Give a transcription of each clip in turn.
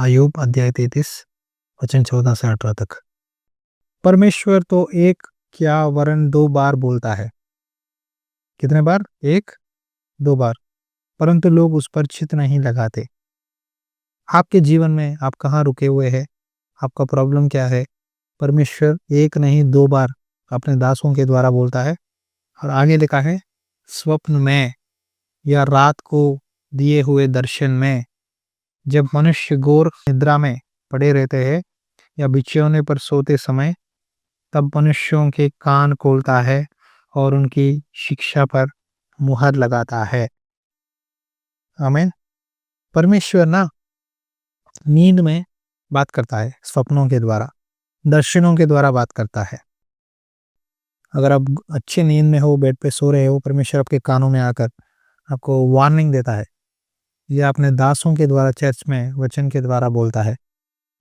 अय्यूब अध्याय 33 वचन 14 से 18 तक। परमेश्वर तो एक क्या वरन दो बार बोलता है। कितने बार? एक, दो बार, परंतु लोग उस पर चित्त नहीं लगाते। आपके जीवन में आप कहाँ रुके हुए हैं? आपका प्रॉब्लम क्या है? परमेश्वर एक नहीं दो बार अपने दासों के द्वारा बोलता है। और आगे लिखा है, स्वप्न में या रात को दिए हुए दर्शन में, जब मनुष्य घोर निद्रा में पड़े रहते हैं या बिछौने पर सोते समय, तब मनुष्यों के कान खोलता है और उनकी शिक्षा पर मुहर लगाता है। आमीन। परमेश्वर ना नींद में बात करता है, स्वप्नों के द्वारा, दर्शनों के द्वारा बात करता है। अगर आप अच्छी नींद में हो, बेड पे सो रहे हो, परमेश्वर आपके कानों में आकर आपको वार्निंग देता है, या अपने दासों के द्वारा चर्च में वचन के द्वारा बोलता है,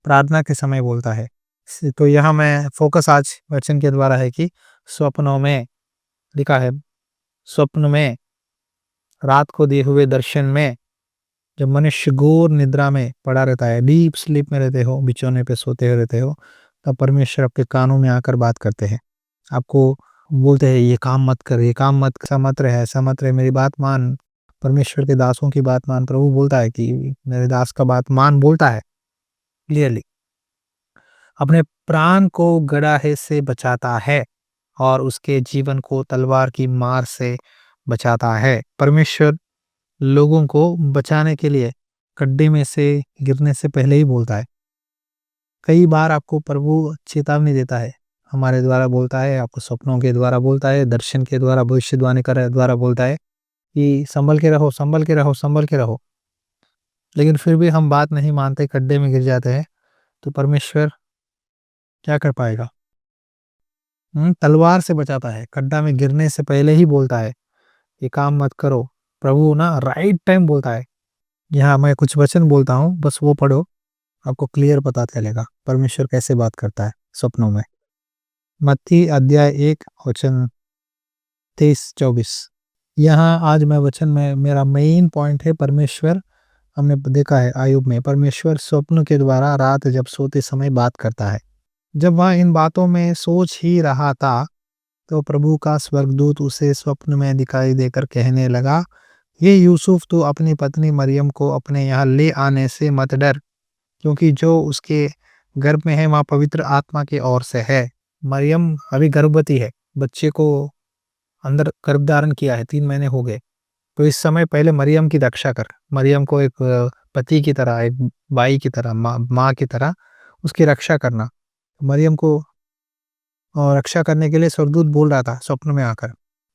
प्रार्थना के समय बोलता है। तो यहाँ मैं फोकस आज वचन के द्वारा है कि स्वप्नों में लिखा है, स्वप्न में, रात को दिए हुए दर्शन में, जब मनुष्य घोर निद्रा में पड़ा रहता है, डीप स्लीप में रहते हो, बिछौने पे सोते रहते हो, तब परमेश्वर आपके कानों में आकर बात करते हैं। आपको बोलते हैं ये काम मत कर, ये काम मत, ऐसा मत रहे, ऐसा मत रहे, मेरी बात मान, परमेश्वर के दासों की बात मान। प्रभु बोलता है कि मेरे दास का बात मान, बोलता है क्लियरली। अपने प्राण को गड़ाहे से बचाता है और उसके जीवन को तलवार की मार से बचाता है। परमेश्वर लोगों को बचाने के लिए गड्ढे में से गिरने से पहले ही बोलता है। कई बार आपको प्रभु चेतावनी देता है, हमारे द्वारा बोलता है, आपको सपनों के द्वारा बोलता है, दर्शन के द्वारा, भविष्यवाणी के द्वारा बोलता है कि संभल के रहो, संभल के रहो, संभल के रहो। लेकिन फिर भी हम बात नहीं मानते, गड्ढे में गिर जाते हैं, तो परमेश्वर क्या कर पाएगा? तलवार से बचाता है, गड्ढा में गिरने से पहले ही बोलता है ये काम मत करो। प्रभु ना राइट टाइम बोलता है। यहाँ मैं कुछ वचन बोलता हूँ, बस वो पढ़ो, आपको क्लियर पता चलेगा परमेश्वर कैसे बात करता है सपनों में। मत्ती अध्याय 1 वचन 23-24। यहाँ आज मैं वचन में मेरा मेन पॉइंट है, परमेश्वर, हमने देखा है अय्यूब में, परमेश्वर स्वप्न के द्वारा रात जब सोते समय बात करता है। जब वह इन बातों में सोच ही रहा था, तो प्रभु का स्वर्गदूत उसे स्वप्न में दिखाई देकर कहने लगा, ये यूसुफ, तू अपनी पत्नी मरियम को अपने यहाँ ले आने से मत डर, क्योंकि जो उसके गर्भ में है वहाँ पवित्र आत्मा की ओर से है। मरियम अभी गर्भवती है, बच्चे को अंदर गर्भ धारण किया है, 3 महीने हो गए। तो इस समय पहले मरियम की रक्षा कर, मरियम को एक पति की तरह, एक बाई की तरह, माँ की तरह उसकी रक्षा करना। मरियम को रक्षा करने के लिए स्वर्गदूत बोल रहा था स्वप्न में आकर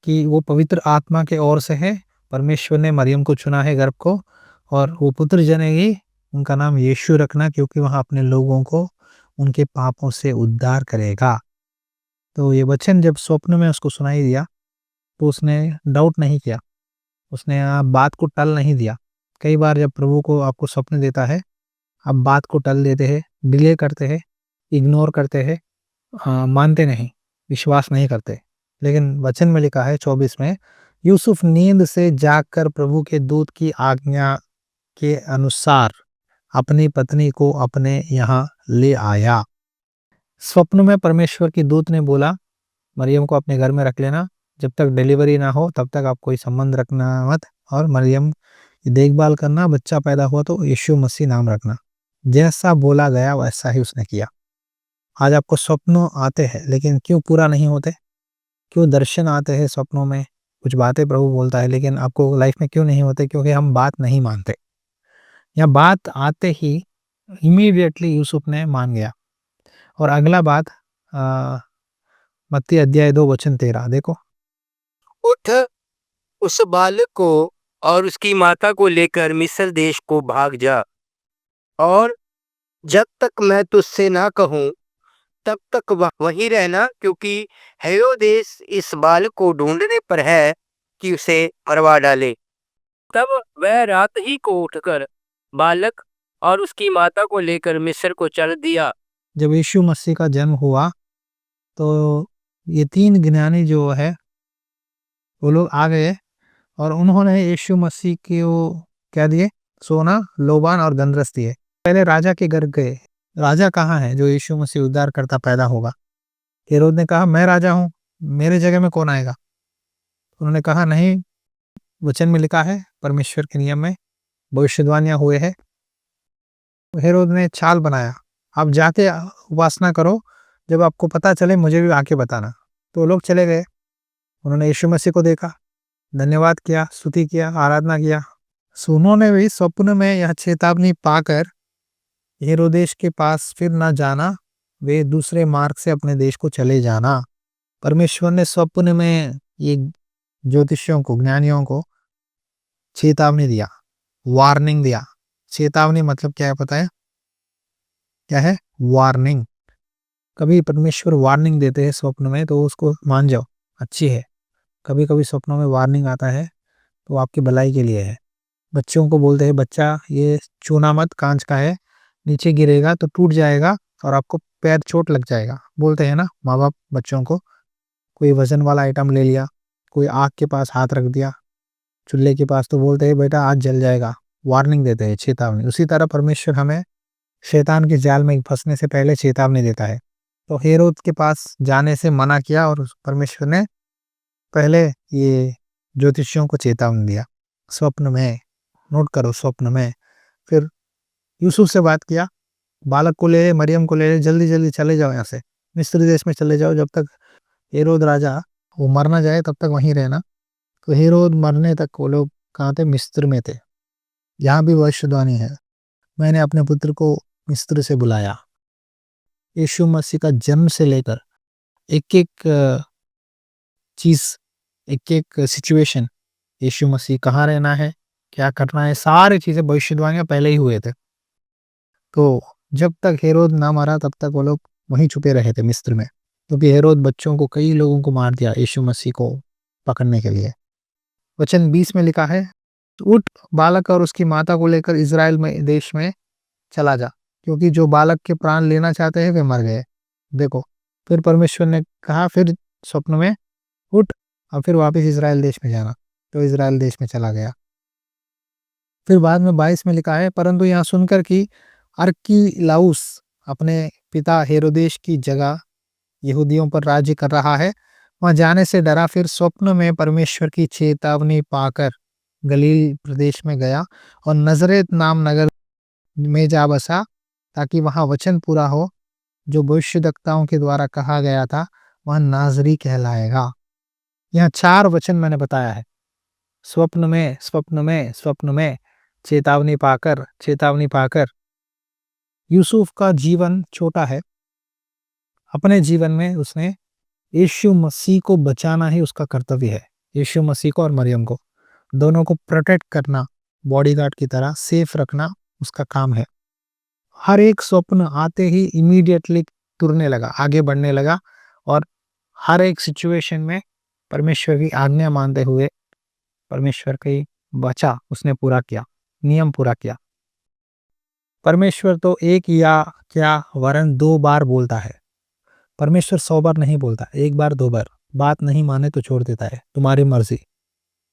कि वो पवित्र आत्मा के ओर से है, परमेश्वर ने मरियम को चुना है गर्भ को, और वो पुत्र जनेगी, उनका नाम यीशु रखना, क्योंकि वहाँ अपने लोगों को उनके पापों से उद्धार करेगा। तो ये वचन जब स्वप्न में उसको सुनाई दिया, तो उसने डाउट नहीं किया, उसने बात को टल नहीं दिया। कई बार जब प्रभु को आपको स्वप्न देता है, आप बात को टल देते हैं, डिले करते हैं, इग्नोर करते हैं, मानते नहीं, विश्वास नहीं करते। लेकिन वचन में लिखा है 24 में, यूसुफ नींद से जागकर प्रभु के दूत की आज्ञा के अनुसार अपनी पत्नी को अपने यहाँ ले आया। स्वप्न में परमेश्वर की दूत ने बोला, मरियम को अपने घर में रख लेना, जब तक डिलीवरी ना हो तब तक आप कोई संबंध रखना मत, और मरियम की देखभाल करना, बच्चा पैदा हुआ तो यीशु मसीह नाम रखना। जैसा बोला गया वैसा ही उसने किया। आज आपको स्वप्न आते हैं, लेकिन क्यों पूरा नहीं होते? क्यों दर्शन आते हैं स्वप्नों में, कुछ बातें प्रभु बोलता है, लेकिन आपको लाइफ में क्यों नहीं होते? क्योंकि हम बात नहीं मानते। या बात आते ही इमीडिएटली यूसुफ ने मान गया। और अगला बात, मत्ती अध्याय 2 वचन 13 देखो, उठ, उस बालक को और उसकी माता को लेकर मिस्र देश को भाग जा, और जब तक मैं तुझसे ना कहूँ तब तक वहीं रहना, क्योंकि हेरोदेस इस बालक को ढूंढने पर है कि उसे मरवा डाले। तब वह रात ही को उठकर बालक और उसकी माता को लेकर मिस्र को चल दिया। जब यीशु मसीह का जन्म हुआ, तो ये 3 ज्ञानी जो है वो लोग आ गए, और उन्होंने यीशु मसीह को क्या दिए? सोना, लोबान और गंधरस दिए। पहले राजा के घर गए। राजा कहाँ है जो यीशु मसीह उद्धार करता पैदा होगा? हेरोद ने कहा मैं राजा हूँ, मेरे जगह में कौन आएगा? उन्होंने कहा नहीं, वचन में लिखा है, परमेश्वर के नियम में भविष्यवाणियां हुए है। हेरोद ने चाल बनाया, आप जाके उपासना करो, जब आपको पता चले मुझे भी आके बताना। तो लोग चले गए, उन्होंने यीशु मसीह को देखा, धन्यवाद किया, स्तुति किया, आराधना किया। उन्होंने भी स्वप्न में यह चेतावनी पाकर हेरोदेश के पास फिर ना जाना, वे दूसरे मार्ग से अपने देश को चले जाना। परमेश्वर ने स्वप्न में ये ज्योतिषियों को, ज्ञानियों को चेतावनी दिया, वार्निंग दिया। चेतावनी मतलब क्या है पता है? क्या है? वार्निंग। कभी परमेश्वर वार्निंग देते हैं स्वप्न में तो उसको मान जाओ, अच्छी है। कभी कभी स्वप्नों में वार्निंग आता है तो आपकी भलाई के लिए है। बच्चों को बोलते हैं बच्चा ये चूना मत, कांच का है, नीचे गिरेगा तो टूट जाएगा और आपको पैर चोट लग जाएगा। बोलते हैं ना माँ बाप बच्चों को। कोई वजन वाला आइटम ले लिया, कोई आग के पास हाथ रख दिया, चूल्हे के पास, तो बोलते हैं बेटा आज जल जाएगा। वार्निंग देते हैं, चेतावनी। उसी तरह परमेश्वर हमें शैतान के जाल में फंसने से पहले चेतावनी देता है। तो हेरोद के पास जाने से मना किया और परमेश्वर ने पहले ये ज्योतिषियों को चेतावनी दिया स्वप्न में। नोट करो, स्वप्न में। फिर यूसुफ से बात किया, बालक को ले, मरियम को ले, जल्दी जल्दी चले जाओ यहाँ से, मिस्र देश में चले जाओ, जब तक हेरोद राजा वो मर ना जाए तब तक वहीं रहना। तो हेरोद मरने तक वो लोग कहाँ थे? मिस्र में थे। यहाँ भी भविष्यवाणी है, मैंने अपने पुत्र को मिस्र से बुलाया। यीशु मसीह का जन्म से लेकर एक एक चीज, एक एक सिचुएशन, यीशु मसीह कहाँ रहना है, क्या करना है, सारी चीजें भविष्यवाणियां पहले ही हुए थे। तो जब तक हेरोद ना मरा तब तक वो लोग वहीं छुपे रहे थे मिस्र में, क्योंकि हेरोद बच्चों को, कई लोगों को मार दिया यीशु मसीह को पकड़ने के लिए। वचन 20 में लिखा है, उठ बालक और उसकी माता को लेकर इजराइल में देश में चला जा, क्योंकि जो बालक के प्राण लेना चाहते हैं वे मर गए। देखो, फिर परमेश्वर ने कहा फिर स्वप्न में, उठ और फिर वापस इजराइल देश में जाना। तो इजराइल देश में चला गया। फिर बाद में 22 में लिखा है, परंतु यहाँ सुनकर कि अर्किलाउस अपने पिता हेरोदेश की जगह यहूदियों पर राज्य कर रहा है, वहां जाने से डरा। फिर स्वप्न में परमेश्वर की चेतावनी पाकर गलील प्रदेश में गया और नजरेत नाम नगर में जा बसा, ताकि वहां वचन पूरा हो जो भविष्यद्वक्ताओं के द्वारा कहा गया था, वह नाजरी कहलाएगा। यहाँ 4 वचन मैंने बताया है, स्वप्न में, स्वप्न में, स्वप्न में, चेतावनी पाकर, चेतावनी पाकर। यूसुफ का जीवन छोटा है, अपने जीवन में उसने यीशु मसीह को बचाना ही उसका कर्तव्य है। यीशु मसीह को और मरियम को, दोनों को प्रोटेक्ट करना, बॉडीगार्ड की तरह सेफ रखना उसका काम है। हर एक स्वप्न आते ही इमीडिएटली तुरने लगा, आगे बढ़ने लगा और हर एक सिचुएशन में परमेश्वर की आज्ञा मानते हुए परमेश्वर की वचन उसने पूरा किया, नियम पूरा किया। परमेश्वर तो एक या क्या वरन 2 बार बोलता है। परमेश्वर 100 बार नहीं बोलता, 1 बार 2 बार। बात नहीं माने तो छोड़ देता है, तुम्हारी मर्जी।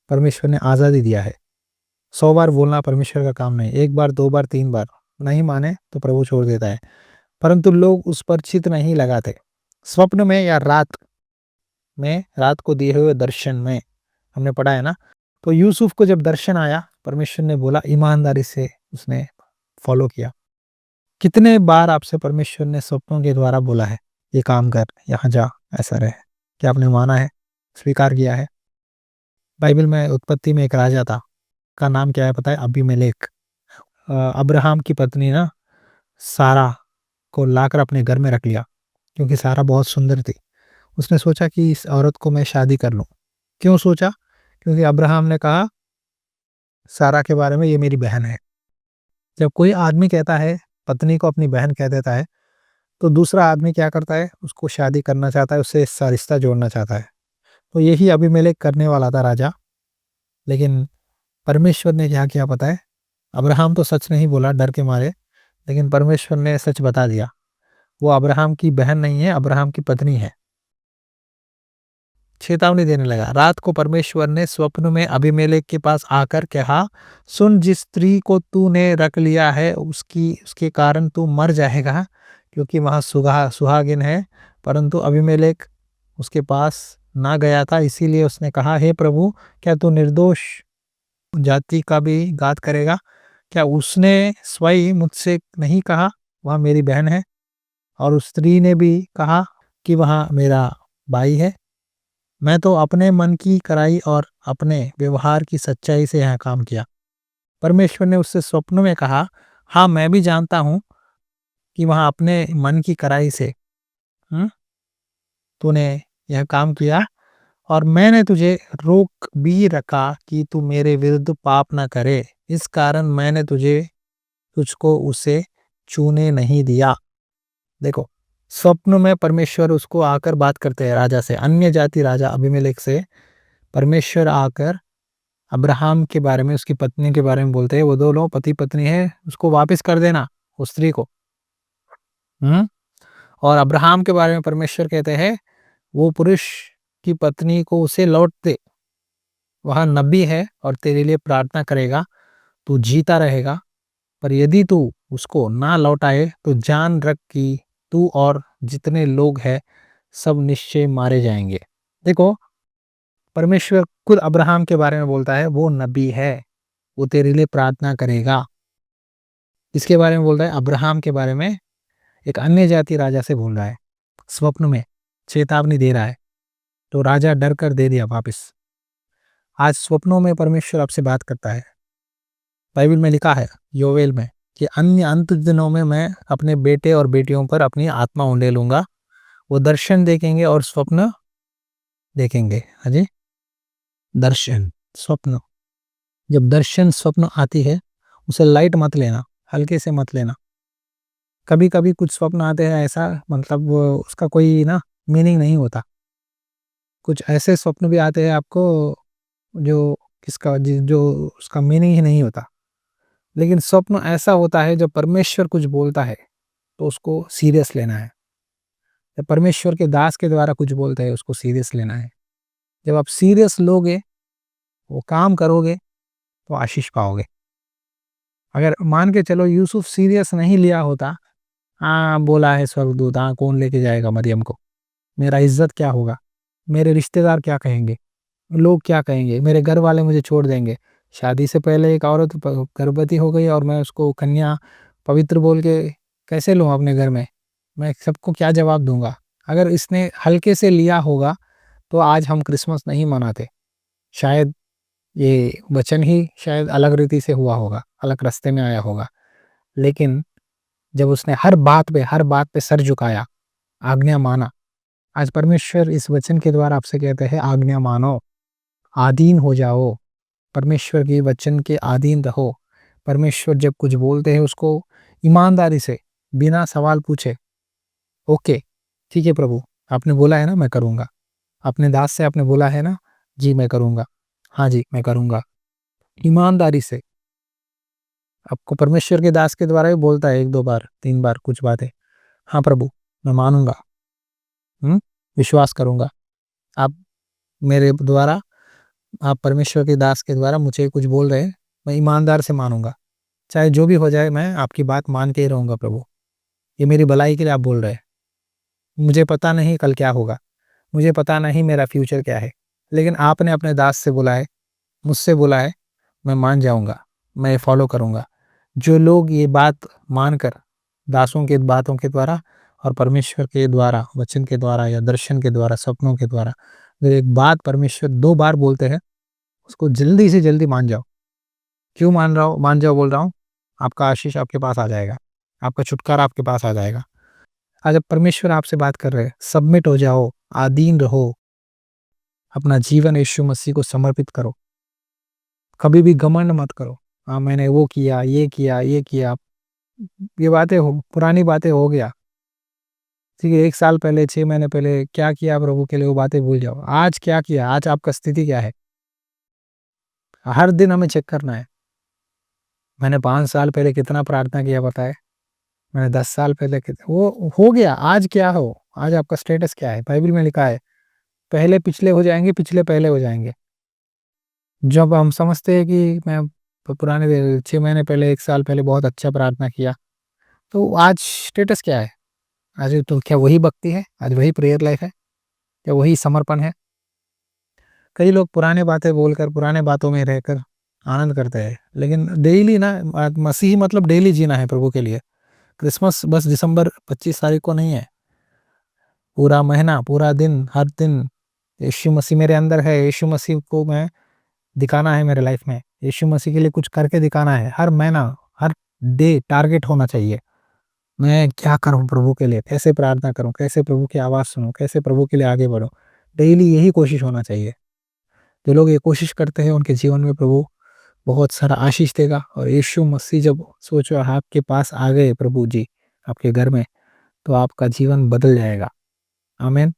परमेश्वर ने आज़ादी दिया है। 100 बार बोलना परमेश्वर का काम नहीं, 1 बार 2 बार 3 बार नहीं माने तो प्रभु छोड़ देता है। परंतु लोग उस पर चित नहीं लगाते। स्वप्न में या रात में, रात को दिए हुए दर्शन में, हमने पढ़ा है ना। तो यूसुफ को जब दर्शन आया, परमेश्वर ने बोला, ईमानदारी से उसने फॉलो किया। कितने बार आपसे परमेश्वर ने स्वप्नों के द्वारा बोला है, ये काम कर, यहाँ जा, ऐसा रहे? क्या आपने माना है, स्वीकार किया है? बाइबल में उत्पत्ति में एक राजा था, का नाम क्या है पता है? अबीमेलेक। अब्राहम की पत्नी ना सारा को लाकर अपने घर में रख लिया, क्योंकि सारा बहुत सुंदर थी। उसने सोचा कि इस औरत को मैं शादी कर लूं। क्यों सोचा? क्योंकि अब्राहम ने कहा सारा के बारे में, ये मेरी बहन है। जब कोई आदमी कहता है, पत्नी को अपनी बहन कह देता है, तो दूसरा आदमी क्या करता है? उसको शादी करना चाहता है, उससे इसका रिश्ता जोड़ना चाहता है। तो यही अबीमेलेक करने वाला था राजा। लेकिन परमेश्वर ने क्या किया पता है? अब्राहम तो सच नहीं बोला डर के मारे, लेकिन परमेश्वर ने सच बता दिया। वो अब्राहम की बहन नहीं है, अब्राहम की पत्नी है। चेतावनी देने लगा। रात को परमेश्वर ने स्वप्न में अबीमेलेक के पास आकर कहा, सुन, जिस स्त्री को तूने रख लिया है उसके कारण तू मर जाएगा, क्योंकि वहां सुहागिन है। परंतु अबीमेलेक उसके पास ना गया था, इसीलिए उसने कहा, हे प्रभु, क्या तू निर्दोष जाति का भी घात करेगा? क्या उसने स्वयं मुझसे नहीं कहा वह मेरी बहन है, और उस स्त्री ने भी कहा कि वह मेरा भाई है? मैं तो अपने मन की कराई और अपने व्यवहार की सच्चाई से यह काम किया। परमेश्वर ने उससे स्वप्न में कहा, हाँ, मैं भी जानता हूं कि वह अपने मन की कराई से तूने यह काम किया, और मैंने तुझे रोक भी रखा कि तू मेरे विरुद्ध पाप न करे। इस कारण मैंने तुझको उसे छूने नहीं दिया। देखो, स्वप्न में परमेश्वर उसको आकर बात करते हैं राजा से, अन्य जाति राजा अबीमेलेक से परमेश्वर आकर अब्राहम के बारे में, उसकी पत्नी के बारे में बोलते हैं, वो दो लोग पति पत्नी है, उसको वापस कर देना, उस स्त्री को। और अब्राहम के बारे में परमेश्वर कहते हैं, वो पुरुष की पत्नी को उसे लौट दे, वह नबी है और तेरे लिए प्रार्थना करेगा, तू जीता रहेगा। पर यदि तू उसको ना लौटाए तो जान रख कि तू और जितने लोग हैं सब निश्चय मारे जाएंगे। देखो, परमेश्वर खुद अब्राहम के बारे में बोलता है, वो नबी है, वो तेरे लिए प्रार्थना करेगा। इसके बारे में बोल रहा है, अब्राहम के बारे में एक अन्य जाति राजा से बोल रहा है, स्वप्न में चेतावनी दे रहा है। तो राजा डर कर दे दिया वापिस। आज स्वप्नों में परमेश्वर आपसे बात करता है। बाइबल में लिखा है योवेल में कि अन्य अंत दिनों में मैं अपने बेटे और बेटियों पर अपनी आत्मा उंडेलूंगा, वो दर्शन देखेंगे और स्वप्न देखेंगे। हाँ जी, दर्शन, स्वप्न। जब दर्शन स्वप्न आती है, उसे लाइट मत लेना, हल्के से मत लेना। कभी कभी कुछ स्वप्न आते हैं ऐसा, मतलब उसका कोई ना मीनिंग नहीं होता। कुछ ऐसे स्वप्न भी आते हैं आपको जो उसका मीनिंग ही नहीं होता। लेकिन स्वप्न ऐसा होता है, जब परमेश्वर कुछ बोलता है तो उसको सीरियस लेना है। जब परमेश्वर के दास के द्वारा कुछ बोलते हैं, उसको सीरियस लेना है। जब आप सीरियस लोगे, वो काम करोगे, तो आशीष पाओगे। अगर मान के चलो यूसुफ सीरियस नहीं लिया होता, हाँ बोला है स्वर्गदूत, हाँ कौन लेके जाएगा मरियम को, मेरा इज्जत क्या होगा, मेरे रिश्तेदार क्या कहेंगे, लोग क्या कहेंगे, मेरे घर वाले मुझे छोड़ देंगे। शादी से पहले एक औरत गर्भवती हो गई और मैं उसको कन्या पवित्र बोल के कैसे लूँ अपने घर में, मैं सबको क्या जवाब दूंगा। अगर इसने हल्के से लिया होगा तो आज हम क्रिसमस नहीं मनाते। शायद ये वचन ही शायद अलग रीति से हुआ होगा, अलग रास्ते में आया होगा। लेकिन जब उसने हर बात पे सर झुकाया, आज्ञा माना, आज परमेश्वर इस वचन के द्वारा आपसे कहते हैं, आज्ञा मानो, आधीन हो जाओ, परमेश्वर के वचन के अधीन रहो। परमेश्वर जब कुछ बोलते हैं उसको ईमानदारी से बिना सवाल पूछे, ओके ठीक है प्रभु, आपने बोला है ना, मैं करूँगा। अपने दास से आपने बोला है ना, जी मैं करूँगा, हाँ जी मैं करूँगा। ईमानदारी से आपको परमेश्वर के दास के द्वारा भी बोलता है 1-2 बार 3 बार कुछ बातें, हाँ प्रभु मैं मानूंगा, विश्वास करूँगा। आप मेरे द्वारा, आप परमेश्वर के दास के द्वारा मुझे कुछ बोल रहे हैं, मैं ईमानदार से मानूंगा, चाहे जो भी हो जाए मैं आपकी बात मान के ही रहूँगा प्रभु। ये मेरी भलाई के लिए आप बोल रहे हैं। मुझे पता नहीं कल क्या होगा, मुझे पता नहीं मेरा फ्यूचर क्या है, लेकिन आपने अपने दास से बोला है, मुझसे बोला है, मैं मान जाऊँगा, मैं फॉलो करूँगा। जो लोग ये बात मानकर दासों के बातों के द्वारा और परमेश्वर के द्वारा, वचन के द्वारा या दर्शन के द्वारा, सपनों के द्वारा, अगर एक बात परमेश्वर 2 बार बोलते हैं, उसको जल्दी से जल्दी मान जाओ। क्यों मान जाओ बोल रहा हूँ? आपका आशीष आपके पास आ जाएगा, आपका छुटकारा आपके पास आ जाएगा। आज जब परमेश्वर आपसे बात कर रहे हैं, सबमिट हो जाओ, आधीन रहो, अपना जीवन यीशु मसीह को समर्पित करो। कभी भी घमंड मत करो, हाँ मैंने वो किया, ये किया, ये किया। ये बातें पुरानी बातें हो गया, ठीक है। 1 साल पहले, 6 महीने पहले क्या किया प्रभु के लिए, वो बातें भूल जाओ। आज क्या किया, आज आपका स्थिति क्या है, हर दिन हमें चेक करना है। मैंने 5 साल पहले कितना प्रार्थना किया पता है, मैंने 10 साल पहले कितना, वो हो गया। आज क्या हो, आज आपका स्टेटस क्या है। बाइबल में लिखा है पहले पिछले हो जाएंगे, पिछले पहले हो जाएंगे। जब हम समझते हैं कि मैं पुराने 6 महीने पहले, 1 साल पहले बहुत अच्छा प्रार्थना किया, तो आज स्टेटस क्या है? आज तो क्या वही भक्ति है? आज वही प्रेयर लाइफ है? क्या वही समर्पण है? कई लोग पुराने बातें बोलकर, पुराने बातों में रहकर आनंद करते हैं, लेकिन डेली ना, मसीही मतलब डेली जीना है प्रभु के लिए। क्रिसमस बस दिसंबर 25 तारीख को नहीं है, पूरा महीना, पूरा दिन, हर दिन यीशु मसीह मेरे अंदर है, यीशु मसीह को मैं दिखाना है मेरे लाइफ में, यीशु मसीह के लिए कुछ करके दिखाना है। हर महीना, हर डे टारगेट होना चाहिए। मैं क्या करूं प्रभु के लिए, कैसे प्रार्थना करूं, कैसे प्रभु की आवाज़ सुनूं, कैसे प्रभु के लिए आगे बढ़ूं। डेली यही कोशिश होना चाहिए। जो लोग ये कोशिश करते हैं उनके जीवन में प्रभु बहुत सारा आशीष देगा। और यीशु मसीह जब सोचो आपके पास आ गए प्रभु जी आपके घर में, तो आपका जीवन बदल जाएगा। आमीन।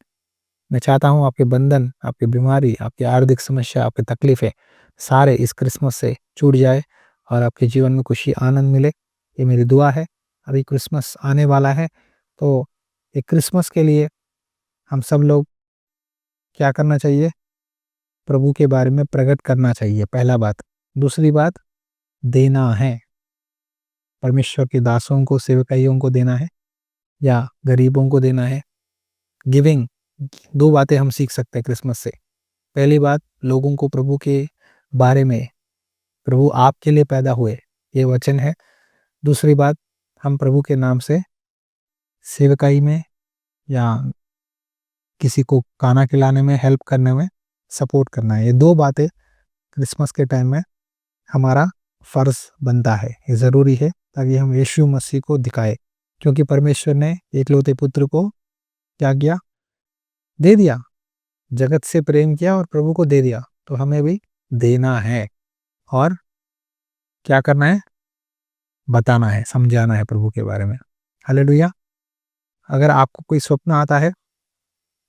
मैं चाहता हूँ आपके बंधन, आपकी बीमारी, आपकी आर्थिक समस्या, आपकी तकलीफें सारे इस क्रिसमस से छूट जाए और आपके जीवन में खुशी, आनंद मिले। ये मेरी दुआ है। अभी क्रिसमस आने वाला है, तो एक क्रिसमस के लिए हम सब लोग क्या करना चाहिए? प्रभु के बारे में प्रकट करना चाहिए, पहला बात। दूसरी बात, देना है। परमेश्वर के दासों को, सेवकाइयों को देना है या गरीबों को देना है। गिविंग, 2 बातें हम सीख सकते हैं क्रिसमस से। पहली बात, लोगों को प्रभु के बारे में, प्रभु आपके लिए पैदा हुए, ये वचन है। दूसरी बात, हम प्रभु के नाम से सेवकाई में या किसी को खाना खिलाने में, हेल्प करने में सपोर्ट करना है। ये 2 बातें क्रिसमस के टाइम में हमारा फ़र्ज़ बनता है, ये ज़रूरी है, ताकि हम यीशु मसीह को दिखाएँ। क्योंकि परमेश्वर ने एकलौते पुत्र को क्या किया? दे दिया। जगत से प्रेम किया और प्रभु को दे दिया, तो हमें भी देना है और क्या करना है? बताना है, समझाना है प्रभु के बारे में। हालेलुया। अगर आपको कोई स्वप्न आता है,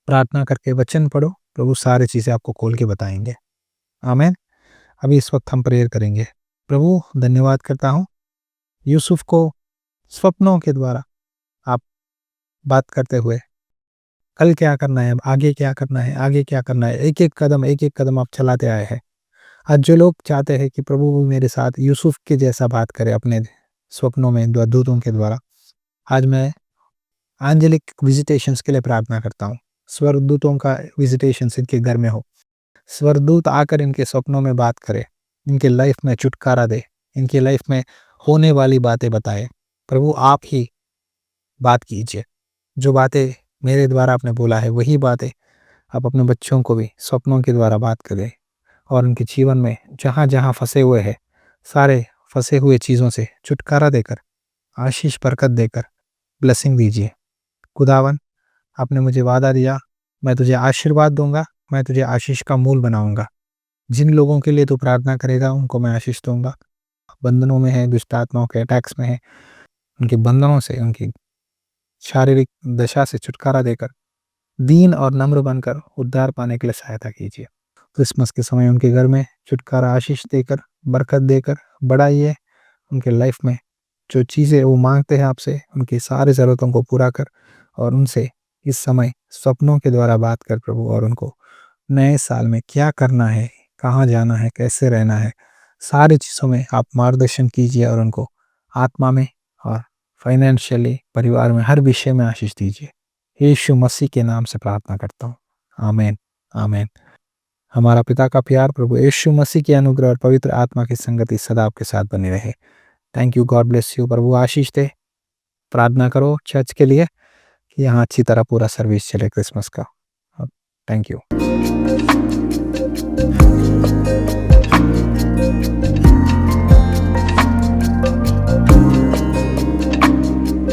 प्रार्थना करके वचन पढ़ो, प्रभु सारी चीज़ें आपको खोल के बताएंगे। आमीन। अभी इस वक्त हम प्रेयर करेंगे। प्रभु, धन्यवाद करता हूँ यूसुफ को स्वप्नों के द्वारा आप बात करते हुए, कल क्या करना है, आगे क्या करना है, आगे क्या करना है, एक एक कदम आप चलाते आए हैं। आज जो लोग चाहते हैं कि प्रभु वो मेरे साथ यूसुफ के जैसा बात करे अपने स्वप्नों में दूतों के द्वारा, आज मैं एंजेलिक विजिटेशंस के लिए प्रार्थना करता हूँ। स्वर्गदूतों का विजिटेशंस इनके घर में हो। स्वर्गदूत आकर इनके स्वप्नों में बात करे, इनके लाइफ में छुटकारा दे, इनकी लाइफ में होने वाली बातें बताए। प्रभु आप ही बात कीजिए। जो बातें मेरे द्वारा आपने बोला है, वही बातें आप अपने बच्चों को भी स्वप्नों के द्वारा बात करें और उनके जीवन में जहाँ जहाँ फंसे हुए हैं, सारे फंसे हुए चीज़ों से छुटकारा देकर, आशीष बरकत देकर ब्लेसिंग दीजिए। खुदावन, आपने मुझे वादा दिया, मैं तुझे आशीर्वाद दूंगा, मैं तुझे आशीष का मूल बनाऊंगा। जिन लोगों के लिए तू प्रार्थना करेगा उनको मैं आशीष दूंगा। बंधनों में है, दुष्ट आत्माओं के अटैक्स में है, उनके बंधनों से, उनकी शारीरिक दशा से छुटकारा देकर दीन और नम्र बनकर उद्धार पाने के लिए सहायता कीजिए। क्रिसमस के समय उनके घर में छुटकारा, आशीष देकर, बरकत देकर बढ़ाइए। उनके लाइफ में जो चीज़ें वो मांगते हैं आपसे, उनकी सारी ज़रूरतों को पूरा कर और उनसे इस समय स्वप्नों के द्वारा बात कर प्रभु, और उनको नए साल में क्या करना है, कहाँ जाना है, कैसे रहना है, सारी चीज़ों में आप मार्गदर्शन कीजिए और उनको आत्मा में और फाइनेंशियली, परिवार में, हर विषय में आशीष दीजिए। यीशु मसीह के नाम से प्रार्थना करता हूँ। आमीन, आमीन। हमारा पिता का प्यार, प्रभु यीशु मसीह की अनुग्रह और पवित्र आत्मा की संगति सदा आपके साथ बनी रहे। Thank you, god bless you. प्रभु आशीष दे। प्रार्थना करो चर्च के लिए कि यहाँ अच्छी तरह पूरा सर्विस चले क्रिसमस का। Thank you.